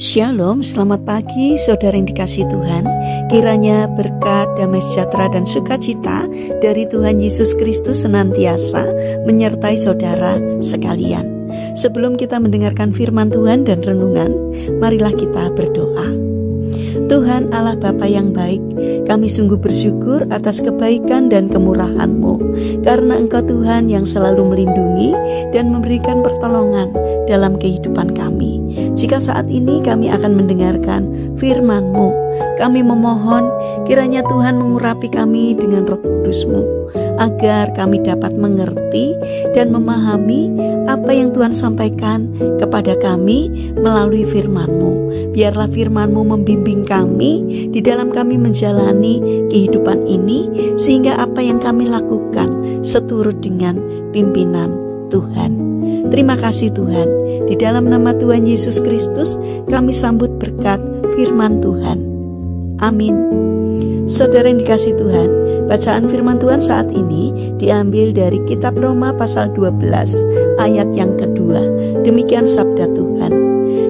Shalom, selamat pagi saudara yang dikasihi Tuhan. Kiranya berkat, damai sejahtera dan sukacita dari Tuhan Yesus Kristus senantiasa menyertai saudara sekalian. Sebelum kita mendengarkan firman Tuhan dan renungan, marilah kita berdoa. Tuhan Allah Bapa yang baik, kami sungguh bersyukur atas kebaikan dan kemurahan-Mu, karena Engkau Tuhan yang selalu melindungi dan memberikan pertolongan dalam kehidupan kami. Jika saat ini kami akan mendengarkan firman-Mu, kami memohon kiranya Tuhan mengurapi kami dengan Roh Kudus-Mu, agar kami dapat mengerti dan memahami apa yang Tuhan sampaikan kepada kami melalui firman-Mu. Biarlah firman-Mu membimbing kami di dalam kami menjalani kehidupan ini, sehingga apa yang kami lakukan seturut dengan pimpinan Tuhan. Terima kasih Tuhan. Di dalam nama Tuhan Yesus Kristus kami sambut berkat firman Tuhan. Amin. Saudara yang dikasihi Tuhan, bacaan firman Tuhan saat ini diambil dari kitab Roma pasal 12 ayat yang kedua. Demikian sabda Tuhan.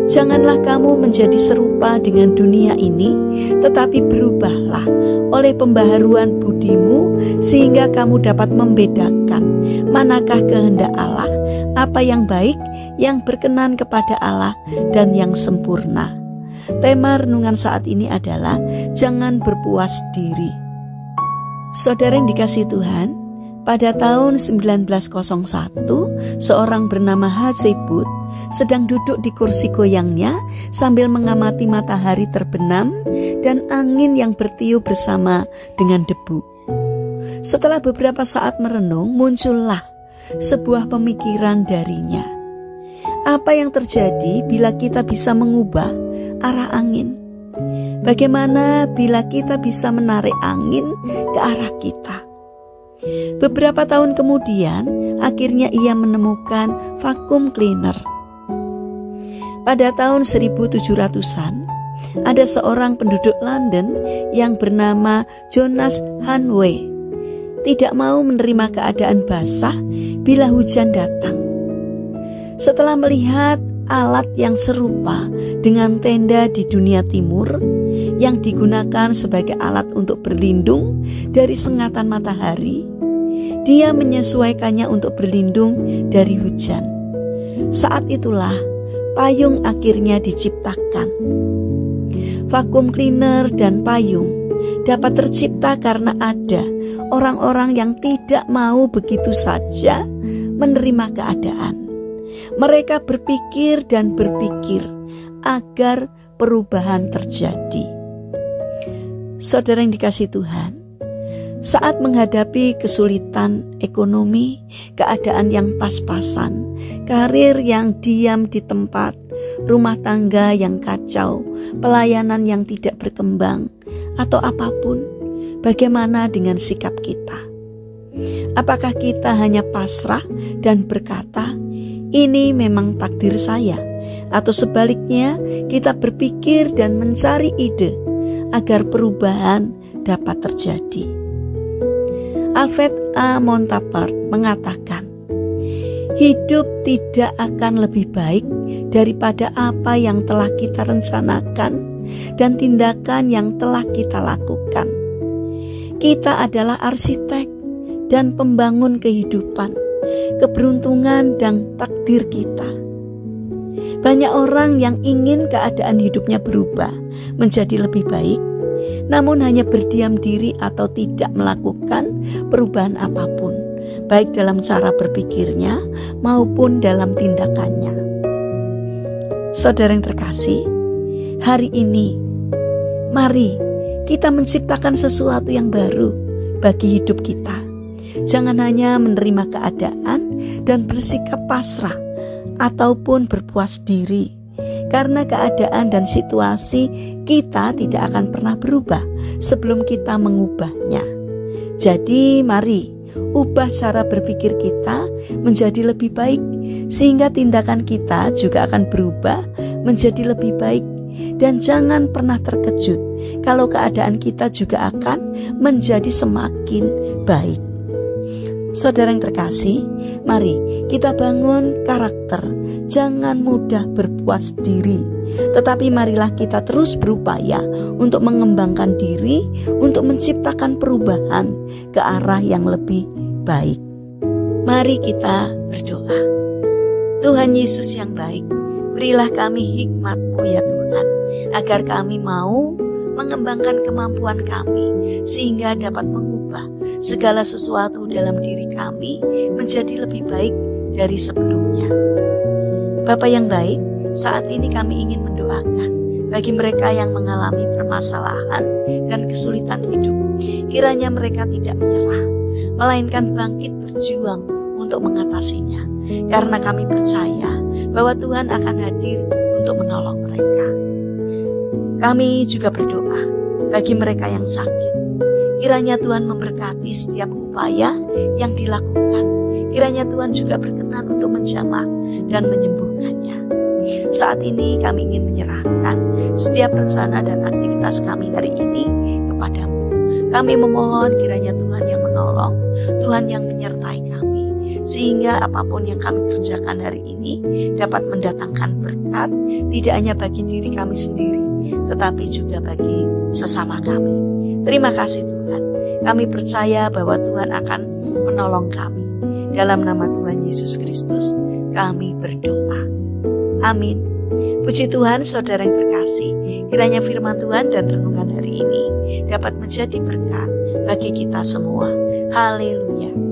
Janganlah kamu menjadi serupa dengan dunia ini, tetapi berubahlah oleh pembaharuan budimu, sehingga kamu dapat membedakan manakah kehendak Allah, apa yang baik, yang berkenan kepada Allah, dan yang sempurna. Tema renungan saat ini adalah jangan berpuas diri. Saudara yang dikasihi Tuhan, pada tahun 1901, seorang bernama Hazebut sedang duduk di kursi goyangnya sambil mengamati matahari terbenam dan angin yang bertiup bersama dengan debu. Setelah beberapa saat merenung, muncullah sebuah pemikiran darinya. Apa yang terjadi bila kita bisa mengubah arah angin? Bagaimana bila kita bisa menarik angin ke arah kita? Beberapa tahun kemudian, akhirnya ia menemukan vacuum cleaner. Pada tahun 1700-an, ada seorang penduduk London yang bernama Jonas Hanway tidak mau menerima keadaan basah bila hujan datang. Setelah melihat alat yang serupa dengan tenda di dunia timur yang digunakan sebagai alat untuk berlindung dari sengatan matahari, dia menyesuaikannya untuk berlindung dari hujan. Saat itulah payung akhirnya diciptakan. Vacuum cleaner dan payung dapat tercipta karena ada orang-orang yang tidak mau begitu saja menerima keadaan. Mereka berpikir dan berpikir agar perubahan terjadi. Saudara yang dikasihi Tuhan, saat menghadapi kesulitan ekonomi, keadaan yang pas-pasan, karir yang diam di tempat, rumah tangga yang kacau, pelayanan yang tidak berkembang, atau apapun, bagaimana dengan sikap kita? Apakah kita hanya pasrah dan berkata, ini memang takdir saya? Atau sebaliknya, kita berpikir dan mencari ide agar perubahan dapat terjadi? Alfred A. Montapart mengatakan, hidup tidak akan lebih baik daripada apa yang telah kita rencanakan dan tindakan yang telah kita lakukan. Kita adalah arsitek dan pembangun kehidupan, keberuntungan dan takdir kita. Banyak orang yang ingin keadaan hidupnya berubah menjadi lebih baik, namun hanya berdiam diri atau tidak melakukan perubahan apapun, baik dalam cara berpikirnya maupun dalam tindakannya. Saudara yang terkasih, hari ini mari kita menciptakan sesuatu yang baru bagi hidup kita. Jangan hanya menerima keadaan dan bersikap pasrah ataupun berpuas diri, karena keadaan dan situasi kita tidak akan pernah berubah sebelum kita mengubahnya. Jadi mari ubah cara berpikir kita menjadi lebih baik, sehingga tindakan kita juga akan berubah menjadi lebih baik. Dan jangan pernah terkejut kalau keadaan kita juga akan menjadi semakin baik. Saudara yang terkasih, mari kita bangun karakter. Jangan mudah berpuas diri, tetapi marilah kita terus berupaya untuk mengembangkan diri, untuk menciptakan perubahan ke arah yang lebih baik. Mari kita berdoa. Tuhan Yesus yang baik, berilah kami hikmat-Mu ya Tuhan, agar kami mau mengembangkan kemampuan kami, sehingga dapat mengubah segala sesuatu dalam diri kami menjadi lebih baik dari sebelumnya. Bapa yang baik, saat ini kami ingin mendoakan bagi mereka yang mengalami permasalahan dan kesulitan hidup. Kiranya mereka tidak menyerah, melainkan bangkit berjuang untuk mengatasinya. Karena kami percaya bahwa Tuhan akan hadir untuk menolong mereka. Kami juga berdoa bagi mereka yang sakit. Kiranya Tuhan memberkati setiap upaya yang dilakukan. Kiranya Tuhan juga berkenan untuk menjamah dan menyembuhkannya. Saat ini kami ingin menyerahkan setiap rencana dan aktivitas kami hari ini kepadamu. Kami memohon kiranya Tuhan yang menolong, Tuhan yang menyertai kami, sehingga apapun yang kami kerjakan hari ini dapat mendatangkan berkat, tidak hanya bagi diri kami sendiri, tetapi juga bagi sesama kami. Terima kasih Tuhan, kami percaya bahwa Tuhan akan menolong kami. Dalam nama Tuhan Yesus Kristus kami berdoa. Amin. Puji Tuhan, saudara yang terkasih, kiranya firman Tuhan dan renungan hari ini dapat menjadi berkat bagi kita semua. Haleluya.